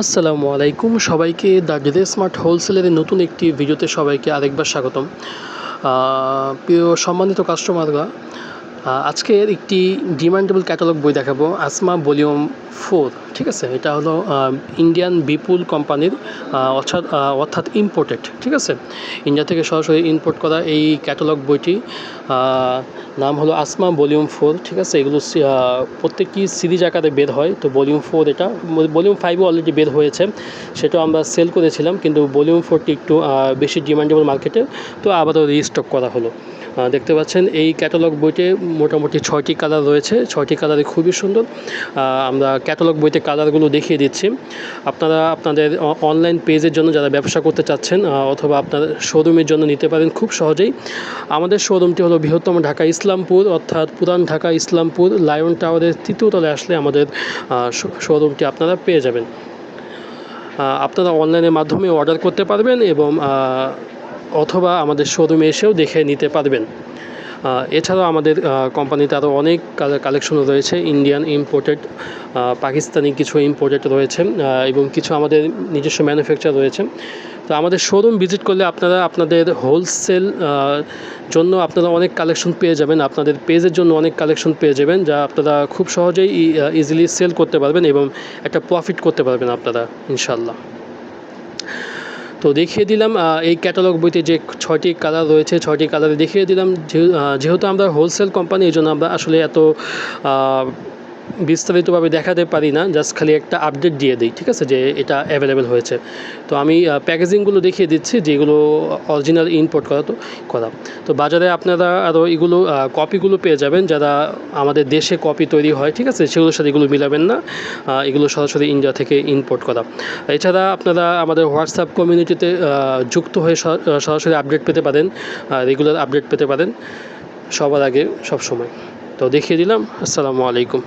আসসালামু আলাইকুম সবাইকে দ্য ডিজে স্মার্ট হোলসেলের নতুন একটি ভিডিওতে সবাইকে আরেকবার স্বাগতম। প্রিয় সম্মানিত কাস্টমাররা, আজকের একটি ডিমান্ডেবল ক্যাটালগ বই দেখাবো, আসমা ভলিউম 4। ঠিক আছে, এটা হলো ইন্ডিয়ান বিপুল কোম্পানির, অর্থাৎ ইম্পোর্টেড। ঠিক আছে, ইন্ডিয়া থেকে সরাসরি ইম্পোর্ট করা এই ক্যাটালগ বইটি নাম হলো আসমা ভলিউম 4। ঠিক আছে, এগুলো প্রত্যেকটি সিরিজ আকারে বের হয়। তো ভলিউম 4 এটা, ভলিউম 5ও অলরেডি বের হয়েছে, সেটাও আমরা সেল করেছিলাম, কিন্তু ভলিউম 4টি একটু বেশি ডিমান্ডেবল মার্কেটে, তো আবারও রিস্টক করা হলো। দেখতে পাচ্ছেন এই ক্যাটালগ বইতে মোটামুটি 6টি কালার রয়েছে, 6টি কালারে খুবই সুন্দর। আমরা ক্যাটালগ বইতে কালারগুলো দেখিয়ে দিচ্ছি। আপনারা আপনাদের অনলাইন পেজের জন্য যারা ব্যবসা করতে চাচ্ছেন, অথবা আপনার শোরুমের জন্য নিতে পারেন খুব সহজেই। আমাদের শোরুমটি হলো বৃহত্তম ঢাকা ইসলামপুর, অর্থাৎ পুরান ঢাকা ইসলামপুর লায়ন টাওয়ারের 3য় তলায় আসলে আমাদের শোরুমটি আপনারা পেয়ে যাবেন। আপনারা অনলাইনের মাধ্যমে অর্ডার করতে পারবেন এবং অথবা আমাদের শোরুমে এসেও দেখে নিতে পারবেন। এছাড়াও আমাদের কোম্পানিতে আরও অনেক কালেকশনও রয়েছে, ইন্ডিয়ান ইম্পোর্টেড, পাকিস্তানি কিছু ইম্পোর্টেড রয়েছে, এবং কিছু আমাদের নিজস্ব ম্যানুফ্যাকচার রয়েছে। তো আমাদের শোরুম ভিজিট করলে আপনারা আপনাদের হোলসেল জন্য আপনারা অনেক কালেকশন পেয়ে যাবেন, আপনাদের পেজের জন্য অনেক কালেকশন পেয়ে যাবেন, যা আপনারা খুব সহজেই ইজিলি সেল করতে পারবেন এবং একটা প্রফিট করতে পারবেন আপনারা, ইনশাল্লাহ। তো দেখিয়ে দিলাম এই ক্যাটালগ বইতে যে 6টি কালার রয়েছে, 6টি কালারে দেখিয়ে দিলাম। যেহেতু আমরা হোলসেল কোম্পানি, এই জন্য আমরা আসলে এত বিস্তারিতভাবে দেখাতে পারি না, জাস্ট খালি একটা আপডেট দিয়ে দিই। ঠিক আছে, যে এটা অ্যাভেলেবেল হয়েছে। তো আমি প্যাকেজিংগুলো দেখিয়ে দিচ্ছি, যেগুলো অরিজিনাল ইম্পোর্ট করা। তো বাজারে আপনারা আরও এগুলো কপিগুলো পেয়ে যাবেন, যারা আমাদের দেশে কপি তৈরি হয়। ঠিক আছে, সেগুলোর সাথে এগুলো মিলাবেন না, এগুলো সরাসরি ইন্ডিয়া থেকে ইম্পোর্ট করা। এছাড়া আপনারা আমাদের হোয়াটসঅ্যাপ কমিউনিটিতে যুক্ত হয়ে সরাসরি আপডেট পেতে পারেন, রেগুলার আপডেট পেতে পারেন সবার আগে সব সময়। তো দেখিয়ে দিলাম। আসসালামু আলাইকুম।